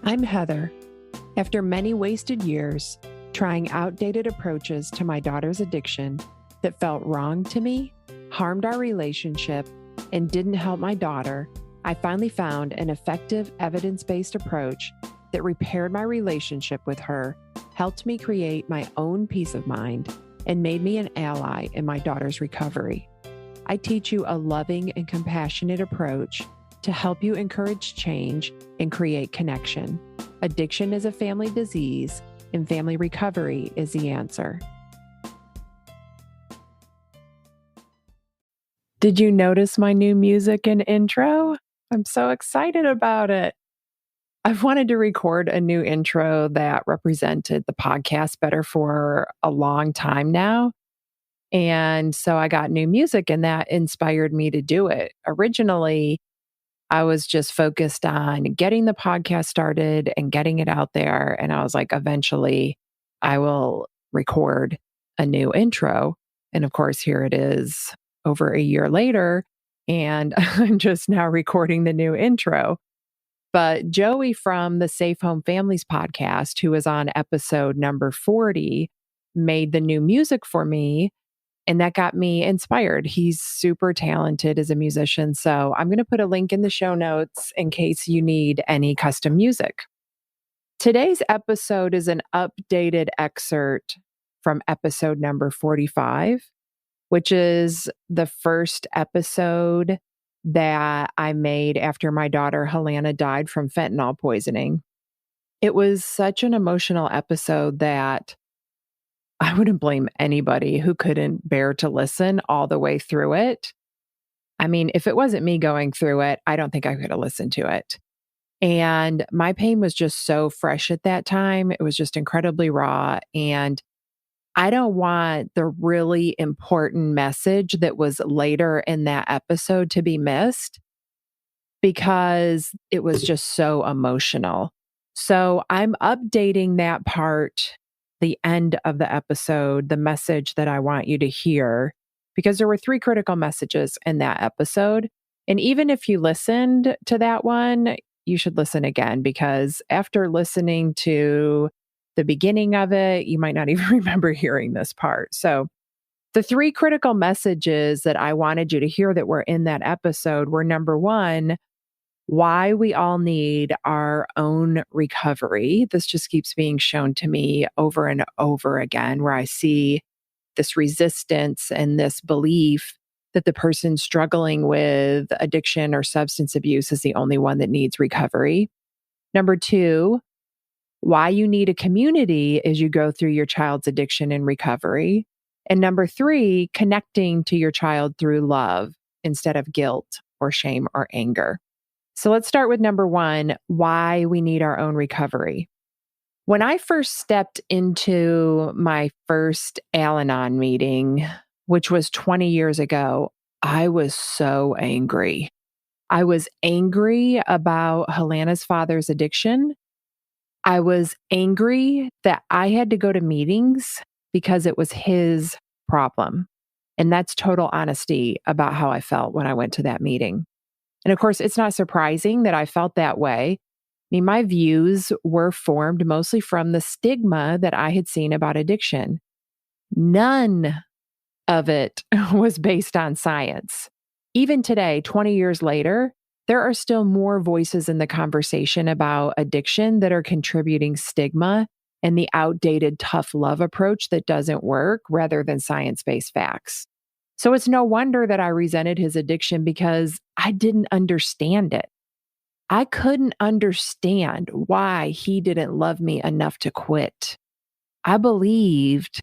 I'm Heather. After many wasted years trying outdated approaches to my daughter's addiction that felt wrong to me, harmed our relationship, and didn't help my daughter, I finally found an effective evidence-based approach that repaired my relationship with her, helped me create my own peace of mind, and made me an ally in my daughter's recovery. I teach you a loving and compassionate approach to help you encourage change and create connection. Addiction is a family disease, and family recovery is the answer. Did you notice my new music and intro? I'm so excited about it. I've wanted to record a new intro that represented the podcast better for a long time now. And so I got new music, and that inspired me to do it. Originally, I was just focused on getting the podcast started and getting it out there. And I was like, eventually I will record a new intro. And of course, here it is over a year later. And I'm just now recording the new intro. But Joey from the Safe Home Families podcast, who was on episode number 40, made the new music for me. And that got me inspired. He's super talented as a musician. So I'm going to put a link in the show notes in case you need any custom music. Today's episode is an updated excerpt from episode number 45, which is the first episode that I made after my daughter Helanna died from fentanyl poisoning. It was such an emotional episode that I wouldn't blame anybody who couldn't bear to listen all the way through it. I mean, if it wasn't me going through it, I don't think I could have listened to it. And my pain was just so fresh at that time. It was just incredibly raw. And I don't want the really important message that was later in that episode to be missed because it was just so emotional. So I'm updating that part, the end of the episode, the message that I want you to hear, because there were 3 critical messages in that episode. And even if you listened to that one, you should listen again, because after listening to the beginning of it, you might not even remember hearing this part. So the 3 critical messages that I wanted you to hear that were in that episode were: number 1, why we all need our own recovery. This just keeps being shown to me over and over again, where I see this resistance and this belief that the person struggling with addiction or substance abuse is the only one that needs recovery. Number 2, why you need a community as you go through your child's addiction and recovery. And number 3, connecting to your child through love instead of guilt or shame or anger. So let's start with number 1, why we need our own recovery. When I first stepped into my first Al-Anon meeting, which was 20 years ago, I was so angry. I was angry about Helanna's father's addiction. I was angry that I had to go to meetings because it was his problem. And that's total honesty about how I felt when I went to that meeting. And of course, it's not surprising that I felt that way. I mean, my views were formed mostly from the stigma that I had seen about addiction. None of it was based on science. Even today, 20 years later, there are still more voices in the conversation about addiction that are contributing stigma and the outdated tough love approach that doesn't work rather than science-based facts. So it's no wonder that I resented his addiction, because I didn't understand it. I couldn't understand why he didn't love me enough to quit. I believed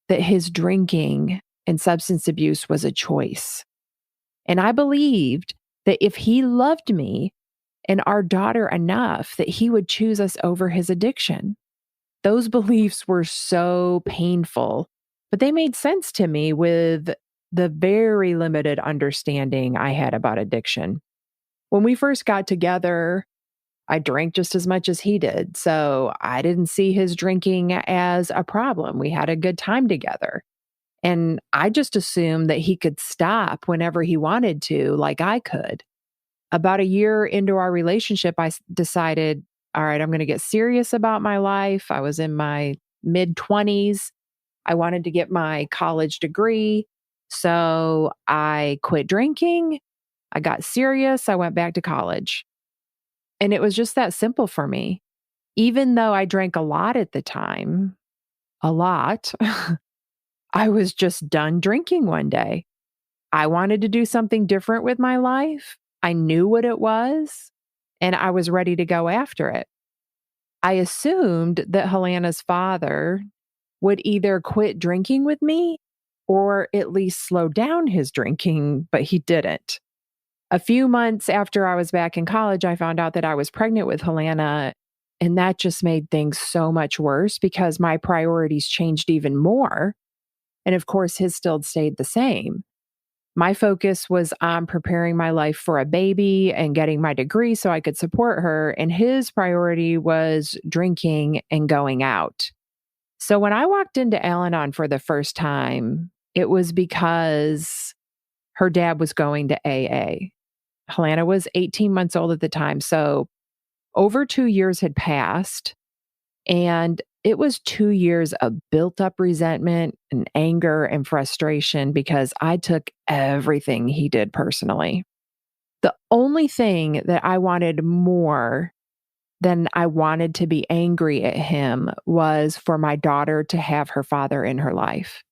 that his drinking and substance abuse was a choice. And I believed that if he loved me and our daughter enough, that he would choose us over his addiction. Those beliefs were so painful, but they made sense to me with the very limited understanding I had about addiction. When we first got together, I drank just as much as he did, so I didn't see his drinking as a problem. We had a good time together. And I just assumed that he could stop whenever he wanted to, like I could. About a year into our relationship, I decided all right, I'm going to get serious about my life. I was in my mid 20s. I wanted to get my college degree. So I quit drinking. I got serious. I went back to college. And it was just that simple for me. Even though I drank a lot at the time, a lot, I was just done drinking one day. I wanted to do something different with my life. I knew what it was, and I was ready to go after it. I assumed that Helanna's father would either quit drinking with me or at least slow down his drinking, but he didn't. A few months after I was back in college, I found out that I was pregnant with Helanna, and that just made things so much worse because my priorities changed even more. And of course, his still stayed the same. My focus was on preparing my life for a baby and getting my degree so I could support her. And his priority was drinking and going out. So when I walked into Al Anon for the first time, it was because her dad was going to AA. Helanna was 18 months old at the time. So over 2 years had passed. And it was 2 years of built up resentment and anger and frustration because I took everything he did personally. The only thing that I wanted more than I wanted to be angry at him was for my daughter to have her father in her life.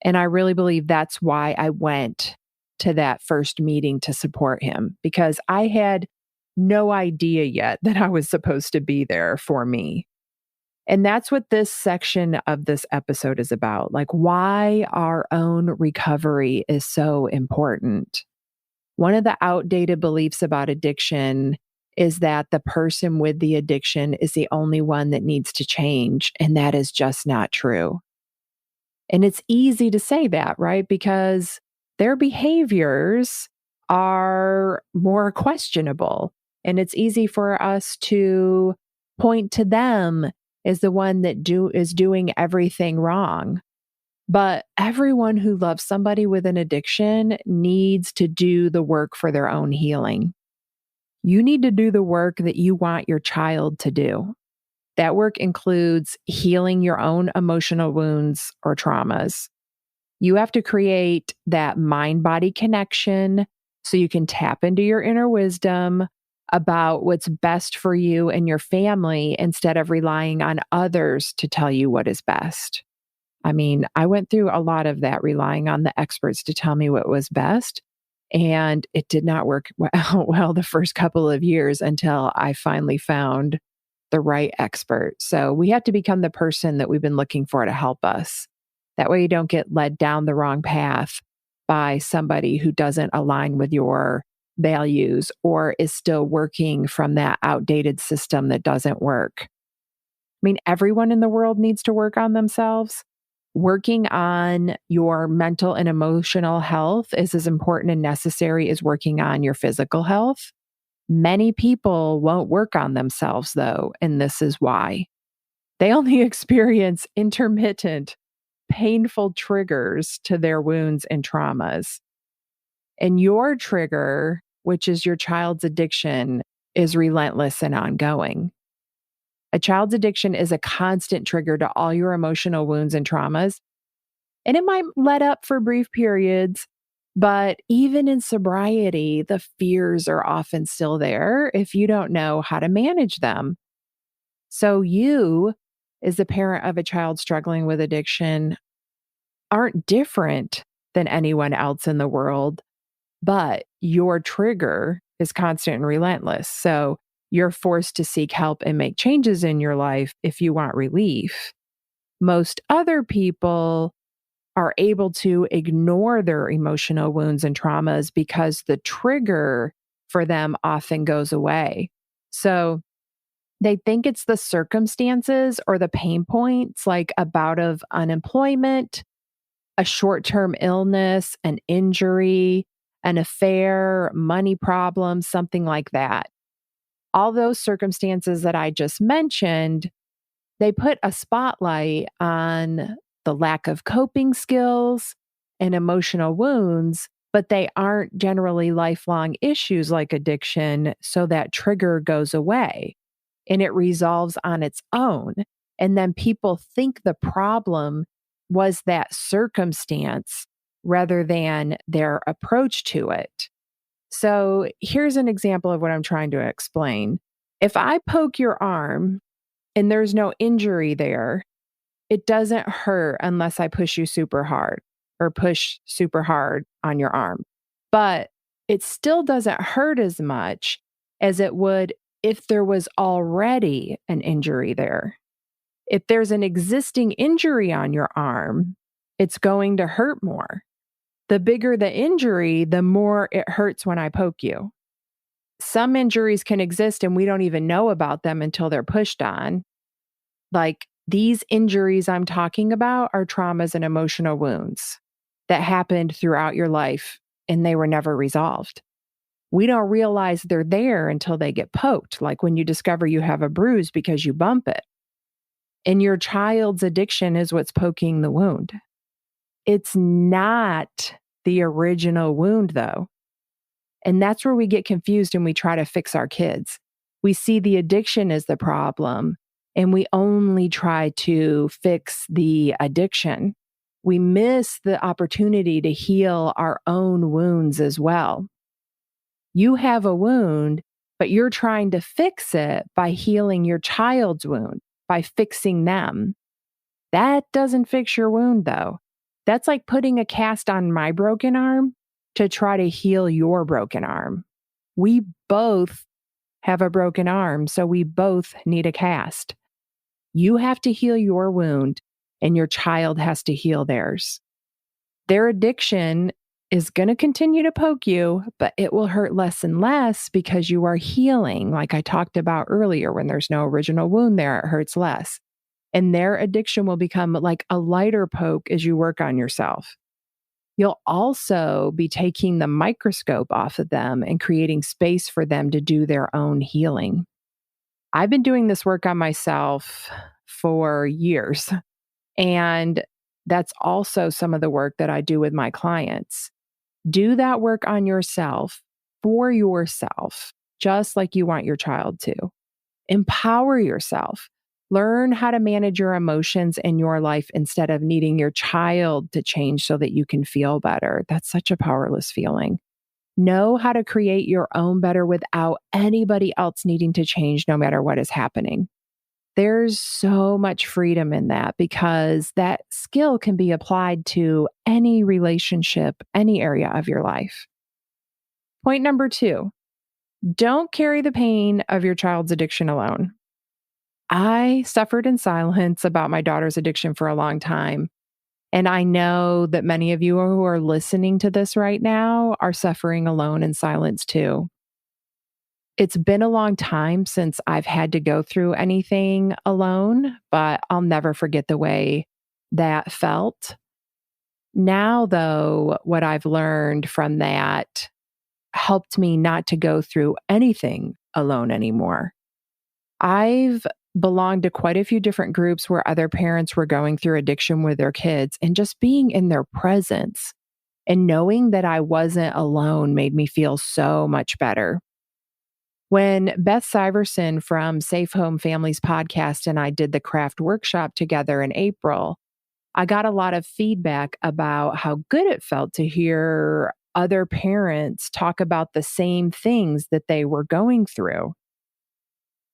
And I really believe that's why I went to that first meeting to support him because I had no idea yet that I was supposed to be there for me. And that's what this section of this episode is about, like why our own recovery is so important. One of the outdated beliefs about addiction is that the person with the addiction is the only one that needs to change. And that is just not true. And it's easy to say that, right? Because their behaviors are more questionable. And it's easy for us to point to them as the one that is doing everything wrong. But everyone who loves somebody with an addiction needs to do the work for their own healing. You need to do the work that you want your child to do. That work includes healing your own emotional wounds or traumas. You have to create that mind body connection so you can tap into your inner wisdom about what's best for you and your family instead of relying on others to tell you what is best. I mean, I went through a lot of that, relying on the experts to tell me what was best. And it did not work well the first couple of years until I finally found the right expert. So we have to become the person that we've been looking for to help us. That way you don't get led down the wrong path by somebody who doesn't align with your values or is still working from that outdated system that doesn't work. I mean, everyone in the world needs to work on themselves. Working on your mental and emotional health is as important and necessary as working on your physical health. Many people won't work on themselves, though, and this is why. They only experience intermittent, painful triggers to their wounds and traumas. And your trigger, which is your child's addiction, is relentless and ongoing. A child's addiction is a constant trigger to all your emotional wounds and traumas. And it might let up for brief periods, but even in sobriety, the fears are often still there if you don't know how to manage them. So you, as the parent of a child struggling with addiction, aren't different than anyone else in the world, but your trigger is constant and relentless. So you're forced to seek help and make changes in your life if you want relief. Most other people are able to ignore their emotional wounds and traumas because the trigger for them often goes away. So they think it's the circumstances or the pain points, like a bout of unemployment, a short-term illness, an injury, an affair, money problems, something like that. All those circumstances that I just mentioned, they put a spotlight on the lack of coping skills and emotional wounds, but they aren't generally lifelong issues like addiction, so that trigger goes away. and it resolves on its own. And then people think the problem was that circumstance rather than their approach to it. So here's an example of what I'm trying to explain. If I poke your arm and there's no injury there, it doesn't hurt unless I push you super hard or push super hard on your arm. But it still doesn't hurt as much as it would if there was already an injury there. If there's an existing injury on your arm, it's going to hurt more. The bigger the injury, the more it hurts when I poke you. Some injuries can exist and we don't even know about them until they're pushed on. Like these injuries I'm talking about are traumas and emotional wounds that happened throughout your life and they were never resolved. We don't realize they're there until they get poked, like when you discover you have a bruise because you bump it. And your child's addiction is what's poking the wound. It's not the original wound, though. And that's where we get confused and we try to fix our kids. We see the addiction as the problem, and we only try to fix the addiction. We miss the opportunity to heal our own wounds as well. You have a wound, but you're trying to fix it by healing your child's wound, by fixing them. That doesn't fix your wound, though. That's like putting a cast on my broken arm to try to heal your broken arm. We both have a broken arm, so we both need a cast. You have to heal your wound, and your child has to heal theirs. Their addiction is going to continue to poke you, but it will hurt less and less because you are healing. Like I talked about earlier, when there's no original wound there, it hurts less. And their addiction will become like a lighter poke as you work on yourself. You'll also be taking the microscope off of them and creating space for them to do their own healing. I've been doing this work on myself for years, and that's also some of the work that I do with my clients. Do that work on yourself for yourself, just like you want your child to. Empower yourself. Learn how to manage your emotions in your life instead of needing your child to change so that you can feel better. That's such a powerless feeling. Know how to create your own better without anybody else needing to change no matter what is happening. There's so much freedom in that because that skill can be applied to any relationship, any area of your life. Point number 2, don't carry the pain of your child's addiction alone. I suffered in silence about my daughter's addiction for a long time. And I know that many of you who are listening to this right now are suffering alone in silence too. It's been a long time since I've had to go through anything alone, but I'll never forget the way that felt. Now, though, what I've learned from that helped me not to go through anything alone anymore. I've belonged to quite a few different groups where other parents were going through addiction with their kids, and just being in their presence and knowing that I wasn't alone made me feel so much better. When Beth Syverson from Safe Home Families podcast and I did the craft workshop together in April, I got a lot of feedback about how good it felt to hear other parents talk about the same things that they were going through.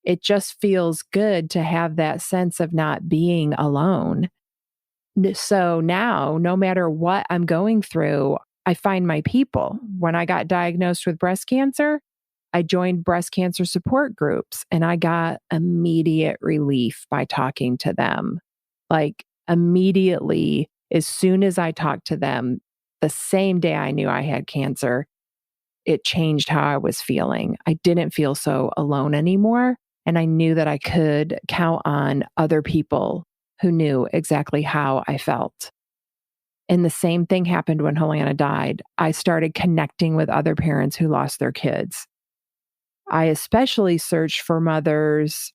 It just feels good to have that sense of not being alone. So now, no matter what I'm going through, I find my people. When I got diagnosed with breast cancer, I joined breast cancer support groups and I got immediate relief by talking to them. Like immediately, as soon as I talked to them, the same day I knew I had cancer, it changed how I was feeling. I didn't feel so alone anymore. And I knew that I could count on other people who knew exactly how I felt. And the same thing happened when Helanna died. I started connecting with other parents who lost their kids. I especially searched for mothers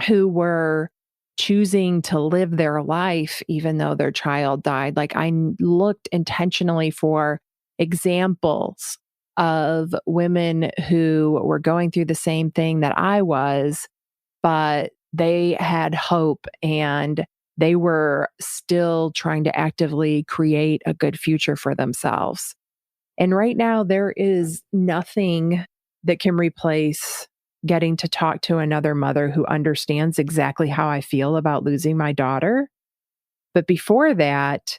who were choosing to live their life even though their child died. Like I looked intentionally for examples of women who were going through the same thing that I was but they had hope and they were still trying to actively create a good future for themselves. And right now, there is nothing that can replace getting to talk to another mother who understands exactly how I feel about losing my daughter. But before that,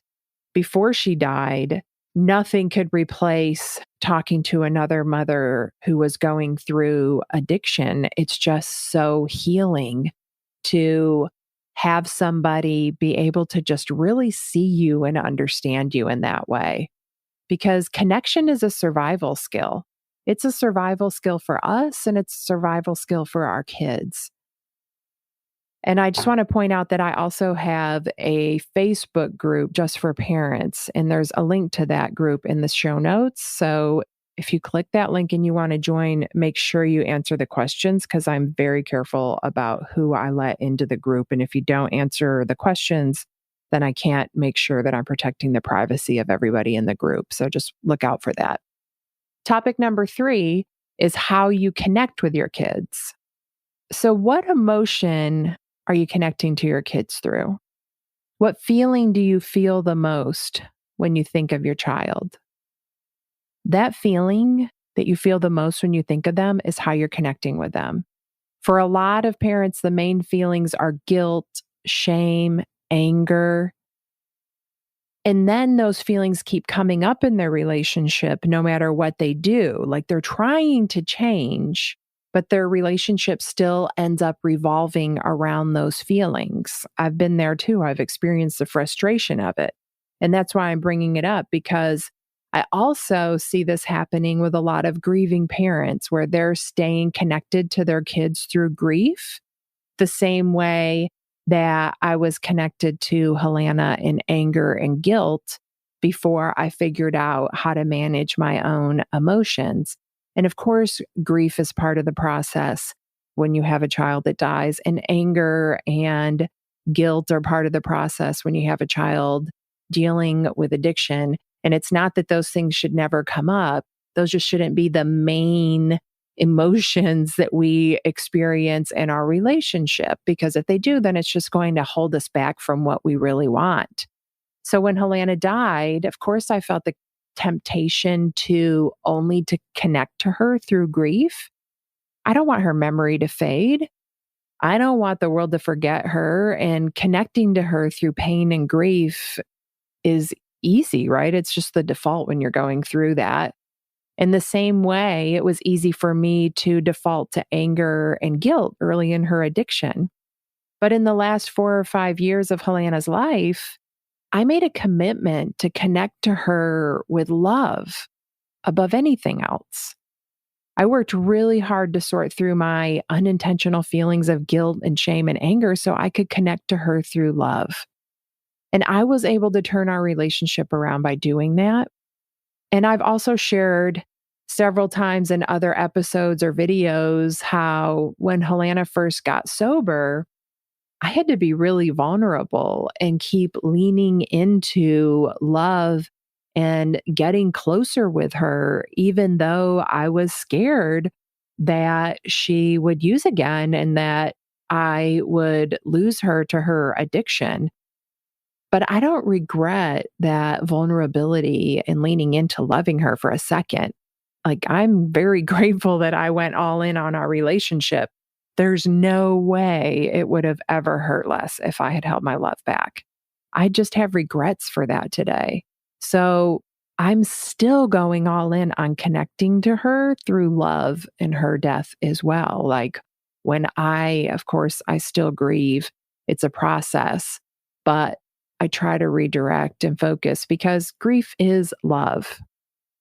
before she died, nothing could replace talking to another mother who was going through addiction. It's just so healing to have somebody be able to just really see you and understand you in that way. Because connection is a survival skill. It's a survival skill for us and it's a survival skill for our kids. And I just want to point out that I also have a Facebook group just for parents, and there's a link to that group in the show notes. So if you click that link and you want to join, make sure you answer the questions because I'm very careful about who I let into the group. And if you don't answer the questions, then I can't make sure that I'm protecting the privacy of everybody in the group. So just look out for that. Topic number 3 is how you connect with your kids. So, what emotion are you connecting to your kids through? What feeling do you feel the most when you think of your child? That feeling that you feel the most when you think of them is how you're connecting with them. For a lot of parents, the main feelings are guilt, shame, anger. And then those feelings keep coming up in their relationship no matter what they do. Like they're trying to change, but their relationship still ends up revolving around those feelings. I've been there too. I've experienced the frustration of it. And that's why I'm bringing it up because I also see this happening with a lot of grieving parents where they're staying connected to their kids through grief the same way that I was connected to Helanna in anger and guilt before I figured out how to manage my own emotions. And of course, grief is part of the process when you have a child that dies, and anger and guilt are part of the process when you have a child dealing with addiction. And it's not that those things should never come up, those just shouldn't be the main emotions that we experience in our relationship, because if they do, then it's just going to hold us back from what we really want. So when Helanna died, of course, I felt the temptation to only to connect to her through grief. I don't want her memory to fade. I don't want the world to forget her, and connecting to her through pain and grief is easy, right? It's just the default when you're going through that. In the same way, it was easy for me to default to anger and guilt early in her addiction. But in the last 4 or 5 years of Helanna's life, I made a commitment to connect to her with love above anything else. I worked really hard to sort through my unintentional feelings of guilt and shame and anger so I could connect to her through love. And I was able to turn our relationship around by doing that. And I've also shared several times in other episodes or videos how when Helanna first got sober, I had to be really vulnerable and keep leaning into love and getting closer with her, even though I was scared that she would use again and that I would lose her to her addiction. But I don't regret that vulnerability and leaning into loving her for a second. Like, I'm very grateful that I went all in on our relationship. There's no way it would have ever hurt less if I had held my love back. I just have regrets for that today. So I'm still going all in on connecting to her through love in her death as well. Like, of course, I still grieve. It's a process, but I try to redirect and focus because grief is love.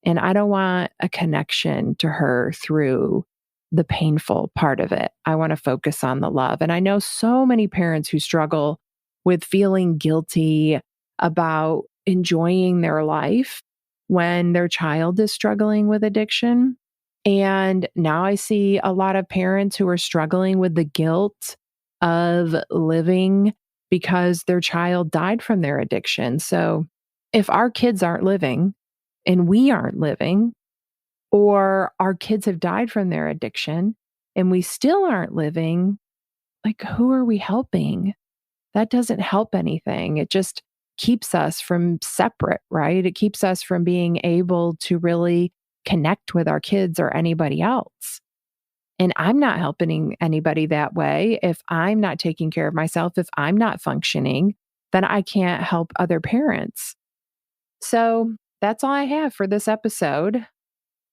And I don't want a connection to her through the painful part of it. I want to focus on the love. And I know so many parents who struggle with feeling guilty about enjoying their life when their child is struggling with addiction. And now I see a lot of parents who are struggling with the guilt of living because their child died from their addiction. So if our kids aren't living and we aren't living, or our kids have died from their addiction and we still aren't living, like, who are we helping? That doesn't help anything. It just keeps us from separate, right? It keeps us from being able to really connect with our kids or anybody else. And I'm not helping anybody that way. If I'm not taking care of myself, if I'm not functioning, then I can't help other parents. So that's all I have for this episode.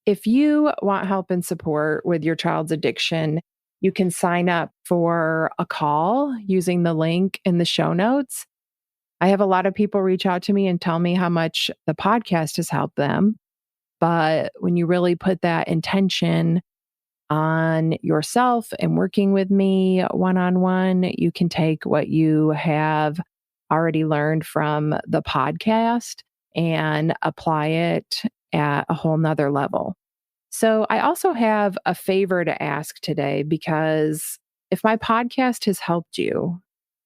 If you want help and support with your child's addiction, you can sign up for a call using the link in the show notes. I have a lot of people reach out to me and tell me how much the podcast has helped them. But when you really put that intention on yourself and working with me one-on-one, you can take what you have already learned from the podcast and apply it at a whole nother level. So I also have a favor to ask today, because if my podcast has helped you,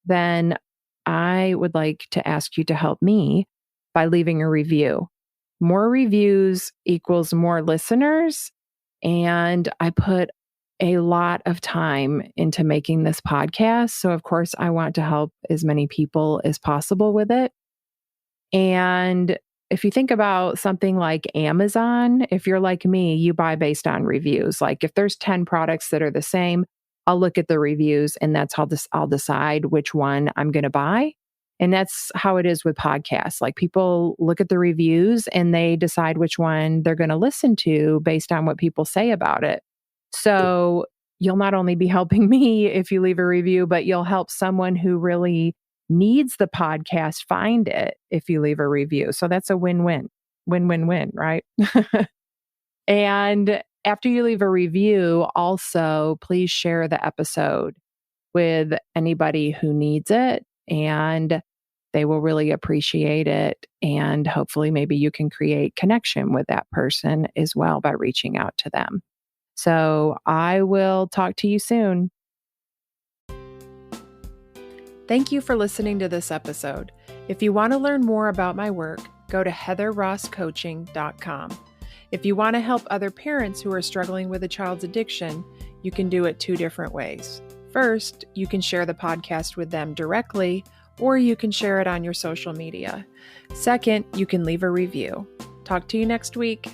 then I would like to ask you to help me by leaving a review. More reviews equals more listeners. And I put a lot of time into making this podcast. So, of course, I want to help as many people as possible with it. And if you think about something like Amazon, if you're like me, you buy based on reviews. Like if there's 10 products that are the same, I'll look at the reviews and that's how I'll decide which one I'm going to buy. And that's how it is with podcasts. Like people look at the reviews and they decide which one they're going to listen to based on what people say about it. So you'll not only be helping me if you leave a review, but you'll help someone who really needs the podcast find it if you leave a review. So that's a win-win, win-win-win, right? And after you leave a review, also please share the episode with anybody who needs it, and they will really appreciate it. And hopefully maybe you can create connection with that person as well by reaching out to them. So I will talk to you soon. Thank you for listening to this episode. If you want to learn more about my work, go to heatherrosscoaching.com. If you want to help other parents who are struggling with a child's addiction, you can do it 2 different ways. First, you can share the podcast with them directly, or you can share it on your social media. Second, you can leave a review. Talk to you next week.